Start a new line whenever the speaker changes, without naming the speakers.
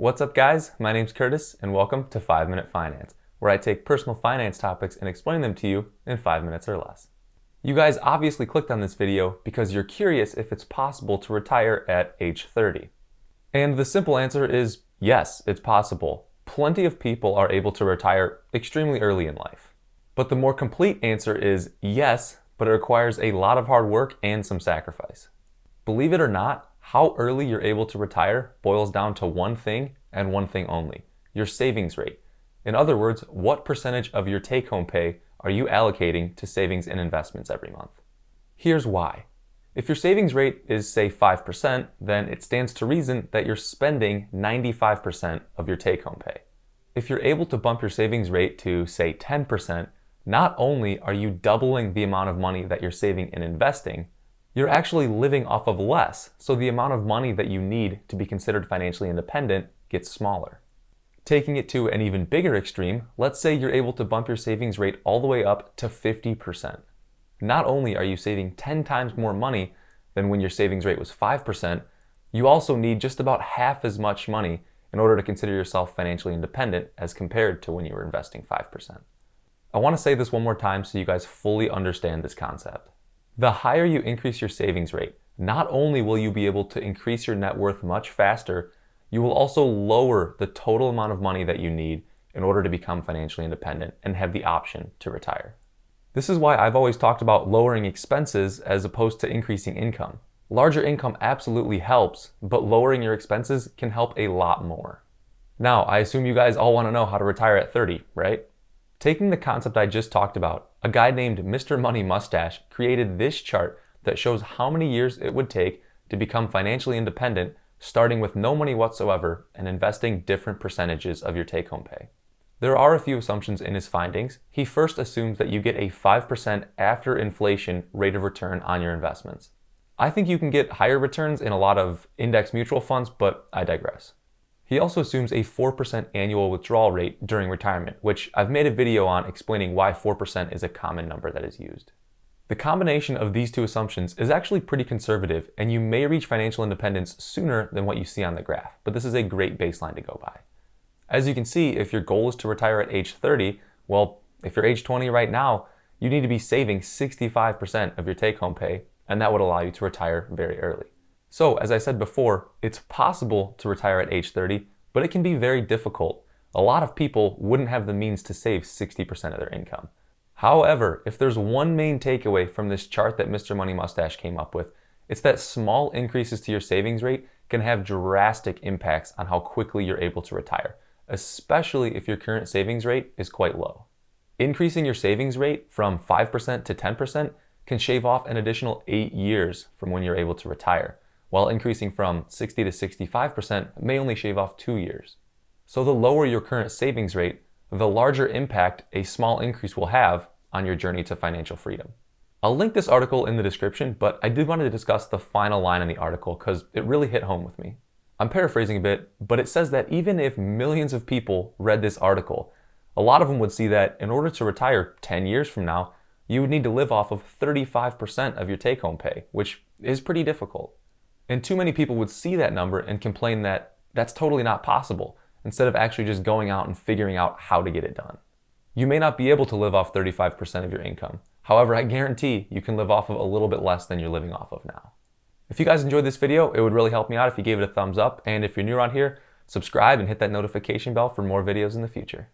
What's up, guys? My name's Curtis, and welcome to 5 Minute Finance, where I take personal finance topics and explain them to you in 5 minutes or less. You guys obviously clicked on this video because you're curious if it's possible to retire at age 30. And the simple answer is yes, it's possible. Plenty of people are able to retire extremely early in life. But the more complete answer is yes, but it requires a lot of hard work and some sacrifice. Believe it or not, how early you're able to retire boils down to one thing and one thing only: your savings rate. In other words, what percentage of your take-home pay are you allocating to savings and investments every month? Here's why. If your savings rate is, say, 5%, then it stands to reason that you're spending 95% of your take-home pay. If you're able to bump your savings rate to, say, 10%, not only are you doubling the amount of money that you're saving and investing, you're actually living off of less, so the amount of money that you need to be considered financially independent gets smaller. Taking it to an even bigger extreme, let's say you're able to bump your savings rate all the way up to 50%. Not only are you saving 10 times more money than when your savings rate was 5%, you also need just about half as much money in order to consider yourself financially independent as compared to when you were investing 5%. I want to say this one more time so you guys fully understand this concept. The higher you increase your savings rate, not only will you be able to increase your net worth much faster, you will also lower the total amount of money that you need in order to become financially independent and have the option to retire. This is why I've always talked about lowering expenses as opposed to increasing income. Larger income absolutely helps, but lowering your expenses can help a lot more. Now, I assume you guys all want to know how to retire at 30, right? Taking the concept I just talked about, a guy named Mr. Money Mustache created this chart that shows how many years it would take to become financially independent, starting with no money whatsoever and investing different percentages of your take-home pay. There are a few assumptions in his findings. He first assumes that you get a 5% after inflation rate of return on your investments. I think you can get higher returns in a lot of index mutual funds, but I digress. He also assumes a 4% annual withdrawal rate during retirement, which I've made a video on explaining why 4% is a common number that is used. The combination of these two assumptions is actually pretty conservative, and you may reach financial independence sooner than what you see on the graph, but this is a great baseline to go by. As you can see, if your goal is to retire at age 30, well, if you're age 20 right now, you need to be saving 65% of your take-home pay, and that would allow you to retire very early. So, as I said before, it's possible to retire at age 30, but it can be very difficult. A lot of people wouldn't have the means to save 60% of their income. However, if there's one main takeaway from this chart that Mr. Money Mustache came up with, it's that small increases to your savings rate can have drastic impacts on how quickly you're able to retire, especially if your current savings rate is quite low. Increasing your savings rate from 5% to 10% can shave off an additional 8 years from when you're able to retire, while increasing from 60 to 65% may only shave off 2 years. So the lower your current savings rate, the larger impact a small increase will have on your journey to financial freedom. I'll link this article in the description, but I did want to discuss the final line in the article because it really hit home with me. I'm paraphrasing a bit, but it says that even if millions of people read this article, a lot of them would see that in order to retire 10 years from now, you would need to live off of 35% of your take-home pay, which is pretty difficult. And too many people would see that number and complain that that's totally not possible, instead of actually just going out and figuring out how to get it done. You may not be able to live off 35% of your income. However, I guarantee you can live off of a little bit less than you're living off of now. If you guys enjoyed this video, it would really help me out if you gave it a thumbs up. And if you're new around here, subscribe and hit that notification bell for more videos in the future.